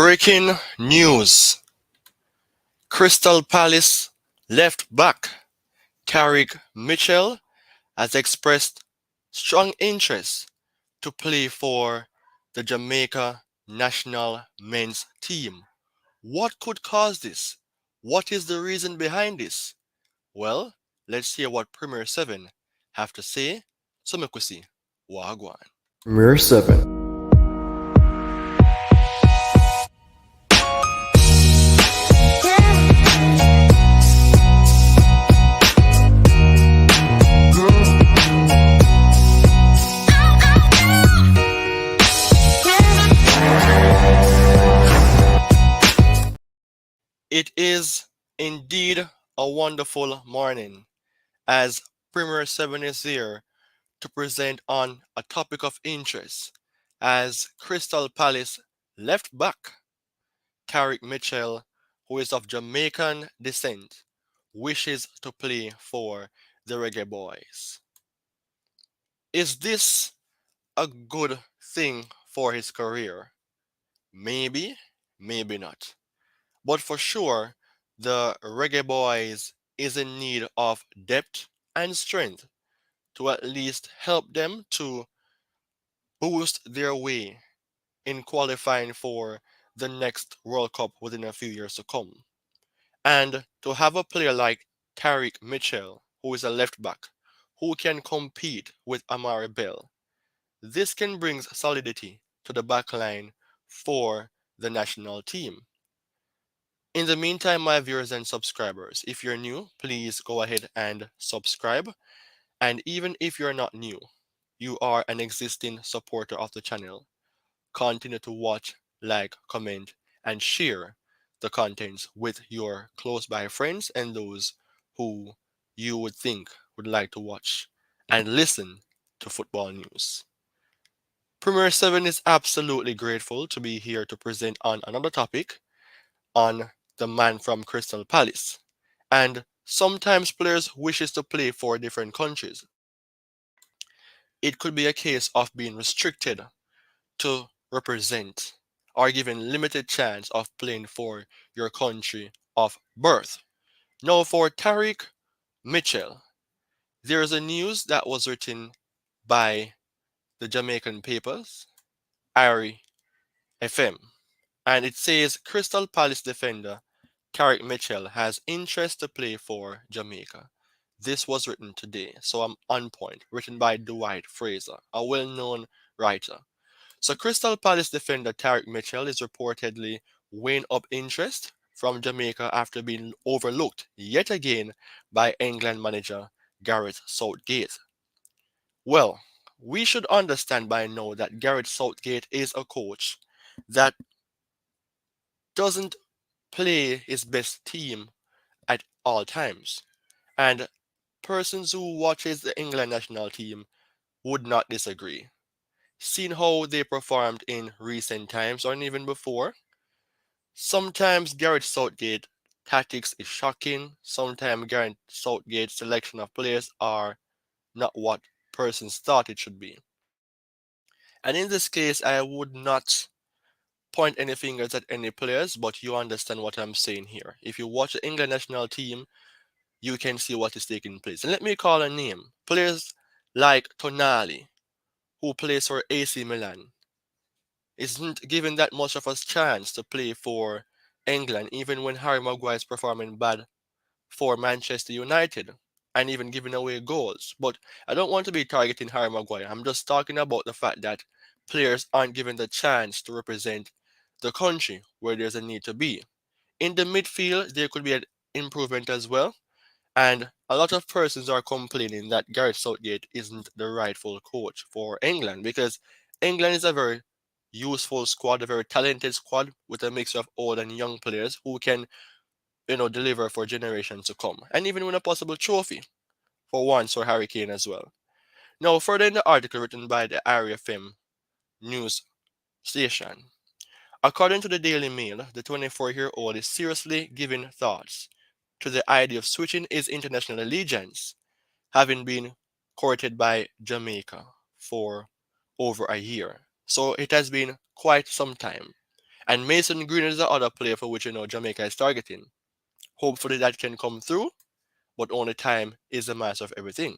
Breaking news. Crystal Palace left back Tyrick Mitchell has expressed strong interest to play for the Jamaica national men's team. What could cause this? What is the reason behind this? Well, let's hear what Premier 7 have to say. So make we see. Wagwan. Premier 7. It is indeed a wonderful morning as Premier 7 is here to present on a topic of interest as Crystal Palace left back Tyrick Mitchell, who is of Jamaican descent, wishes to play for the Reggae Boyz. Is this a good thing for his career? Maybe, maybe not. But for sure, the Reggae Boyz is in need of depth and strength to at least help them to boost their way in qualifying for the next World Cup within a few years to come. And to have a player like Tyrick Mitchell, who is a left back, who can compete with Amari Bell, this can bring solidity to the back line for the national team. In the meantime, my viewers and subscribers, if you're new, please go ahead and subscribe. And even if you're not new, you are an existing supporter of the channel, continue to watch, like, comment, and share the contents with your close by friends and those who you would think would like to watch and listen to football news. Premier 7 is absolutely grateful to be here to present on another topic on the man from Crystal Palace. And sometimes players wishes to play for different countries. It could be a case of being restricted to represent or given limited chance of playing for your country of birth. Now for Tyrick Mitchell, there is a news that was written by the Jamaican papers, Irie FM, and it says Crystal Palace defender Tyrick Mitchell has interest to play for Jamaica. This was written today, so I'm on point, written by Dwight Fraser, a well-known writer. So Crystal Palace defender Tyrick Mitchell is reportedly weighing up interest from Jamaica after being overlooked yet again by England manager Gareth Southgate. Well, we should understand by now that Gareth Southgate is a coach that doesn't play his best team at all times. And persons who watches the England national team would not disagree. Seeing how they performed in recent times or even before, sometimes Gareth Southgate tactics is shocking. Sometimes Gareth Southgate's selection of players are not what persons thought it should be. And in this case, I would not point any fingers at any players, but you understand what I'm saying here. If you watch the England national team, you can see what is taking place. And let me call a name. Players like Tonali, who plays for AC Milan, isn't given that much of a chance to play for England, even when Harry Maguire is performing bad for Manchester United and even giving away goals. But I don't want to be targeting Harry Maguire. I'm just talking about the fact that players aren't given the chance to represent the country where there's a need to be. In the midfield, there could be an improvement as well. And a lot of persons are complaining that Gareth Southgate isn't the rightful coach for England because England is a very useful squad, a very talented squad with a mix of old and young players who can, deliver for generations to come and even win a possible trophy for once or Harry Kane as well. Now, further in the article written by the Area FM news station, according to the Daily Mail, the 24-year-old is seriously giving thoughts to the idea of switching his international allegiance, having been courted by Jamaica for over a year. So it has been quite some time. And Mason Green is the other player for which Jamaica is targeting. Hopefully that can come through, but only time is the master of everything.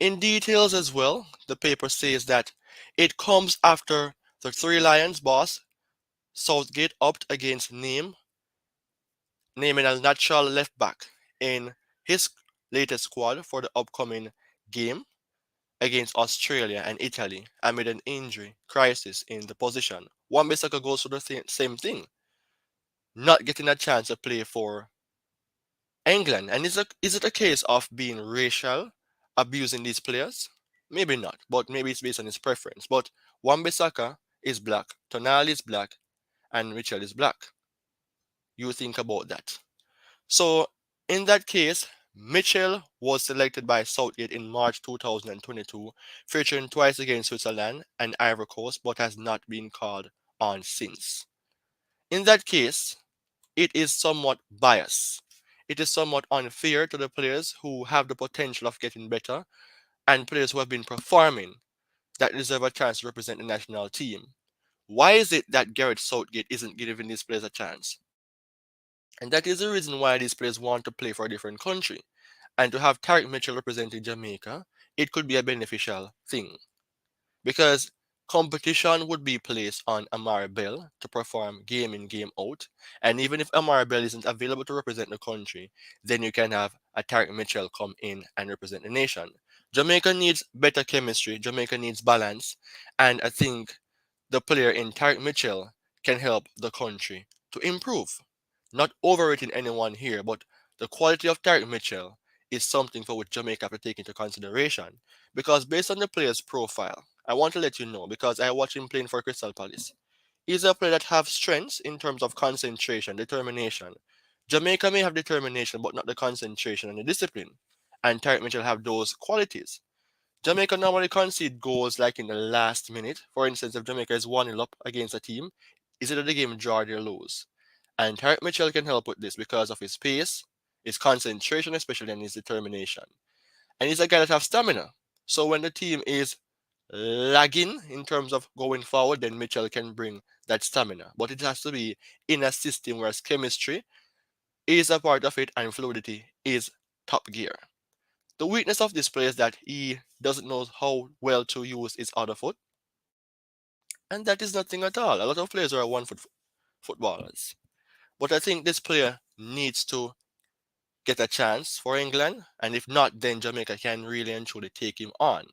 In details as well, the paper says that it comes after the Three Lions boss Southgate opted against naming a natural left back in his latest squad for the upcoming game against Australia and Italy amid an injury crisis in the position. Wan-Bissaka goes through the same thing, not getting a chance to play for England. And is it a case of being racial, abusing these players? Maybe not, but maybe it's based on his preference. But Wan-Bissaka is black, Tonali is black, and Mitchell is black. You think about that. So, in that case, Mitchell was selected by Southgate in March 2022, featuring twice against Switzerland and Ivory Coast, but has not been called on since. In that case, it is somewhat biased. It is somewhat unfair to the players who have the potential of getting better and players who have been performing that deserve a chance to represent the national team. Why is it that Gareth Southgate isn't giving these players a chance? And that is the reason why these players want to play for a different country. And to have Tyrick Mitchell representing Jamaica, it could be a beneficial thing. Because competition would be placed on Amara Bell to perform game in, game out. And even if Amara Bell isn't available to represent the country, then you can have a Tyrick Mitchell come in and represent the nation. Jamaica needs better chemistry, Jamaica needs balance, and I think the player in Tyrick Mitchell can help the country to improve. Not overrating anyone here, but the quality of Tyrick Mitchell is something for which Jamaica have to take into consideration. Because based on the player's profile, I want to let you know because I watch him playing for Crystal Palace. He's a player that have strengths in terms of concentration, determination. Jamaica may have determination, but not the concentration and the discipline. And Tyrick Mitchell have those qualities. Jamaica normally concede goals like in the last minute. For instance, if Jamaica is 1-0 up against a team, is either the game draw or they lose. And Tyrick Mitchell can help with this because of his pace, his concentration, especially, and his determination. And he's a guy that has stamina. So when the team is lagging in terms of going forward, then Mitchell can bring that stamina. But it has to be in a system where chemistry is a part of it and fluidity is top gear. The weakness of this player is that he doesn't know how well to use his other foot, and that is nothing at all. A lot of players are one foot footballers. But I think this player needs to get a chance for England, and if not, then Jamaica can really and truly take him on.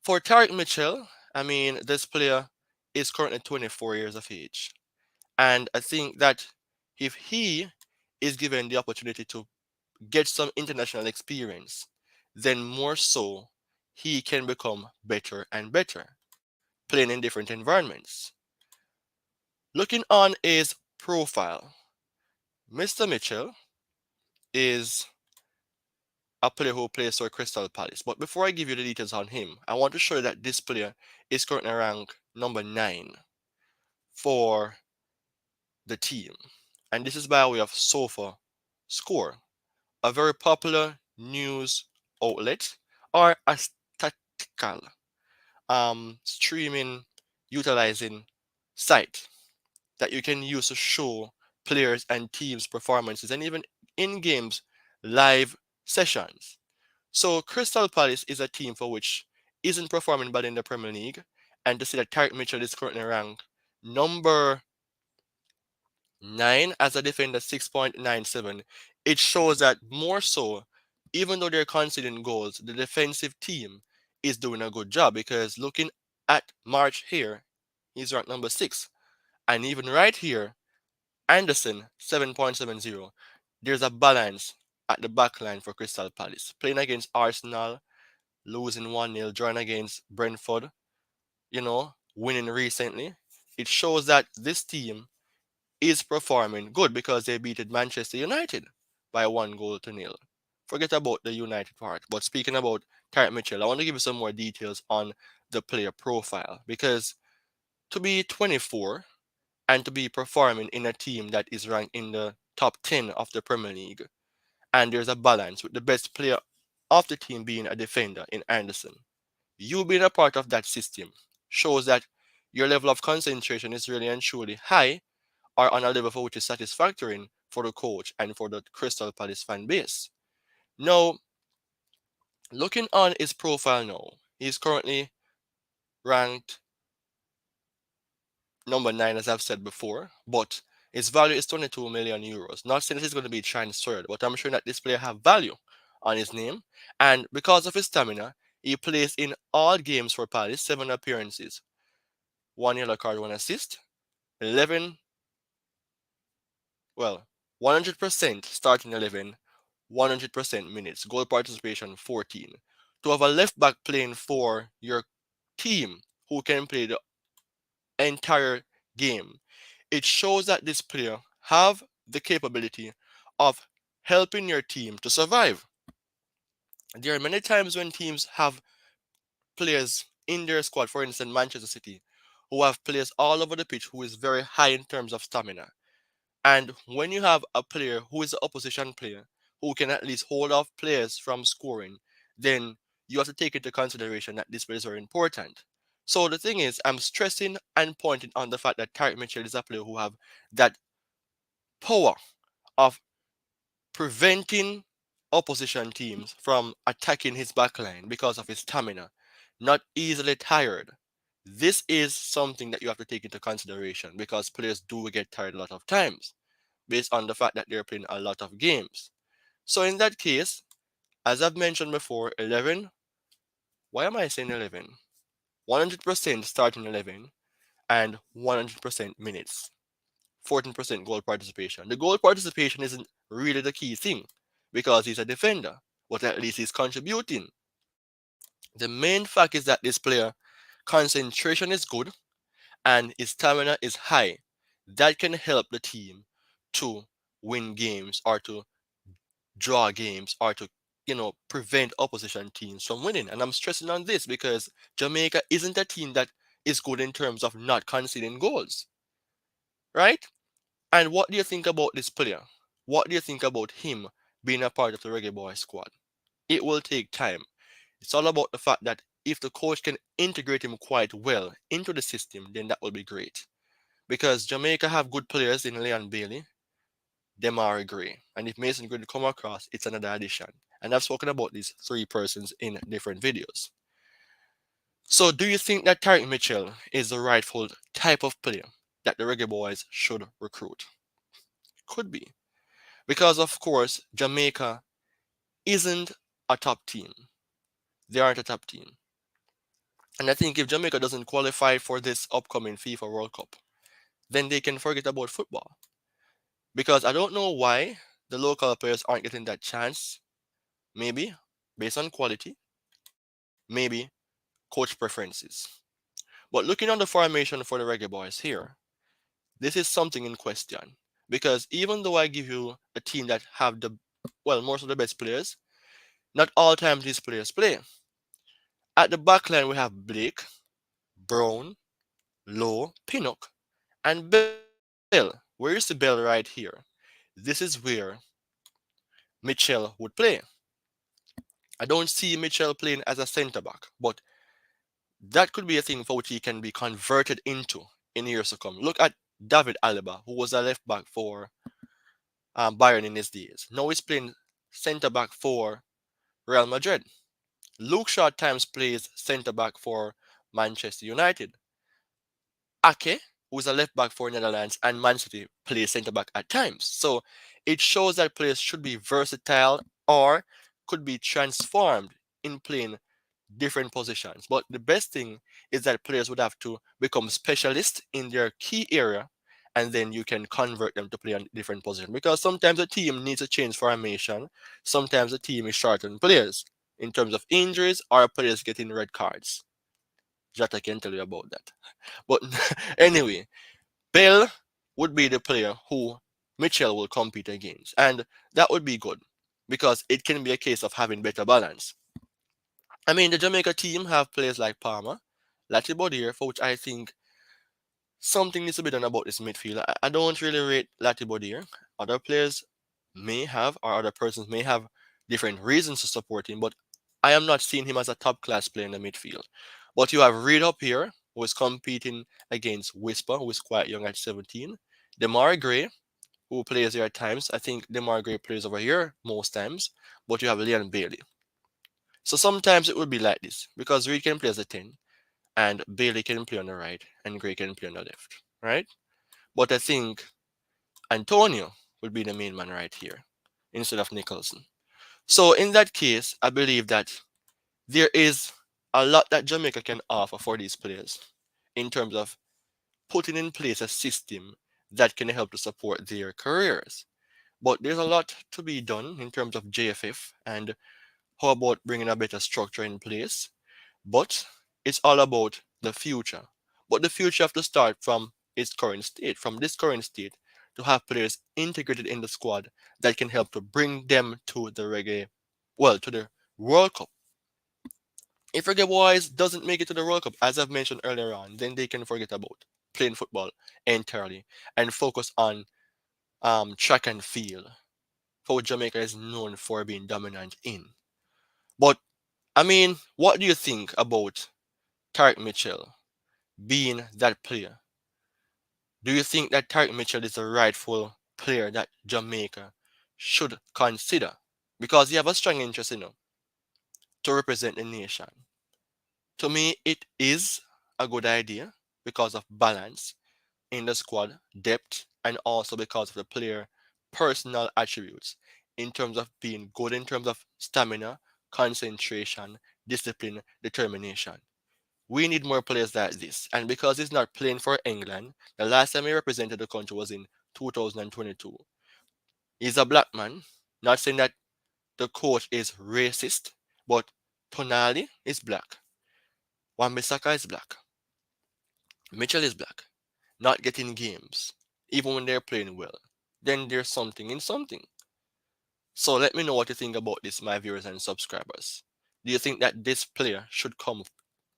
For Tyrick Mitchell, I mean, this player is currently 24 years of age. And I think that if he is given the opportunity to get some international experience, then more so, he can become better and better, playing in different environments. Looking on his profile, Mr. Mitchell is a player who plays for Crystal Palace. But before I give you the details on him, I want to show you that this player is currently ranked number 9 for the team. And this is by way of Sofa Score, a very popular news outlet or a statistical streaming utilizing site that you can use to show players and teams performances and even in games live sessions. So Crystal Palace is a team for which isn't performing bad in the Premier League, and to see that Tyrick Mitchell is currently ranked number 9 as a defender, 6.97, it shows that more so, even though they're conceding goals, the defensive team is doing a good job because looking at March here, he's ranked number 6. And even right here, Anderson, 7.70. There's a balance at the back line for Crystal Palace. Playing against Arsenal, losing 1-0, drawing against Brentford, winning recently. It shows that this team is performing good because they beat Manchester United by 1-0. Forget about the United part. But speaking about Tyrick Mitchell, I want to give you some more details on the player profile because to be 24 and to be performing in a team that is ranked in the top 10 of the Premier League, and there's a balance with the best player of the team being a defender in Anderson. You being a part of that system shows that your level of concentration is really and truly high or on a level for which is satisfactory for the coach and for the Crystal Palace fan base. Now, looking on his profile now, he's currently ranked number 9, as I've said before, but his value is 22 million euros. Not saying that he's going to be transferred, but I'm sure that this player have value on his name. And because of his stamina, he plays in all games for Palace, 7 appearances, 1 yellow card, 1 assist, 11, well, 100% starting 11, 100% minutes, goal participation 14. To have a left back playing for your team who can play the entire game, it shows that this player have the capability of helping your team to survive. There are many times when teams have players in their squad, for instance, Manchester City, who have players all over the pitch who is very high in terms of stamina. And when you have a player who is an opposition player who can at least hold off players from scoring, then you have to take into consideration that these players are important. So the thing is, I'm stressing and pointing on the fact that Tyrick Mitchell is a player who have that power of preventing opposition teams from attacking his backline because of his stamina, not easily tired. This is something that you have to take into consideration because players do get tired a lot of times based on the fact that they're playing a lot of games. So in that case, as I've mentioned before, 11, why am I saying 11? 100% starting 11 and 100% minutes. 14% goal participation. The goal participation isn't really the key thing because he's a defender, but at least he's contributing. The main fact is that this player concentration is good and his stamina is high. That can help the team to win games or to draw games or to prevent opposition teams from winning. And I'm stressing on this because Jamaica isn't a team that is good in terms of not conceding goals, right? And what do you think about this player? What do you think about him being a part of the Reggae Boy squad? It will take time. It's all about the fact that if the coach can integrate him quite well into the system, then that will be great. Because Jamaica have good players in Leon Bailey, Demari Gray, and if Mason Green come across, it's another addition. And I've spoken about these 3 persons in different videos. So do you think that Tyrick Mitchell is the rightful type of player that the Reggae Boys should recruit? Could be. Because of course, Jamaica isn't a top team. They aren't a top team. And I think if Jamaica doesn't qualify for this upcoming FIFA World Cup, then they can forget about football. Because I don't know why the local players aren't getting that chance. Maybe based on quality, maybe coach preferences. But looking on the formation for the Reggae Boys here, this is something in question. Because even though I give you a team that have most of the best players, not all times these players play. At the back line, we have Blake, Brown, Lowe, Pinnock, and Bell. Where is the Bell right here? This is where Mitchell would play. I don't see Mitchell playing as a centre back, but that could be a thing for which he can be converted into in years to come. Look at David Alaba, who was a left back for Bayern in his days. Now he's playing centre back for Real Madrid. Luke Shaw at times plays centre back for Manchester United. Ake, who is a left back for Netherlands, and Man City plays centre back at times. So it shows that players should be versatile or could be transformed in playing different positions. But the best thing is that players would have to become specialists in their key area and then you can convert them to play on different positions. Because sometimes a team needs a change formation, sometimes a team is short on players in terms of injuries or players getting red cards. That I can tell you about that. But anyway, Bell would be the player who Mitchell will compete against. And that would be good because it can be a case of having better balance. I mean, the Jamaica team have players like Palmer, Lati Bodier, for which I think something needs to be done about this midfield. I don't really rate Lati Bodier. Other players may have, or other persons may have different reasons to support him, but I am not seeing him as a top class player in the midfield. But you have Reid up here, who is competing against Whisper, who is quite young at 17. Demar Gray, who plays here at times. I think Demar Gray plays over here most times, but you have Leon Bailey. So sometimes it would be like this because Reed can play as a 10, and Bailey can play on the right, and Gray can play on the left, right? But I think Antonio would be the main man right here instead of Nicholson. So in that case, I believe that there is a lot that Jamaica can offer for these players in terms of putting in place a system that can help to support their careers. But there's a lot to be done in terms of JFF and how about bringing a better structure in place. But it's all about the future. But the future have to start from its current state, from this current state, to have players integrated in the squad that can help to bring them to the to the World Cup. If Reggae Boys doesn't make it to the World Cup, as I've mentioned earlier on, then they can forget about playing football entirely and focus on track and field, for what Jamaica is known for being dominant in. But I mean, what do you think about Tyrick Mitchell being that player? Do you think that Tyrick Mitchell is the rightful player that Jamaica should consider? Because you have a strong interest, to represent the nation. To me, it is a good idea because of balance in the squad, depth, and also because of the player personal attributes in terms of being good in terms of stamina, concentration, discipline, determination. We need more players like this. And because he's not playing for England, the last time he represented the country was in 2022. He's a black man. Not saying that the coach is racist, but Tonali is black. Wan-Bissaka is black. Mitchell is black. Not getting games, even when they're playing well. Then there's something in something. So let me know what you think about this, my viewers and subscribers. Do you think that this player should come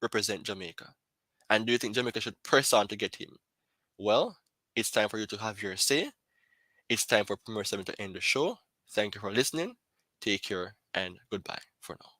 represent Jamaica? And do you think Jamaica should press on to get him? Well, it's time for you to have your say. It's time for Premier 7 to end the show. Thank you for listening. Take care and goodbye for now.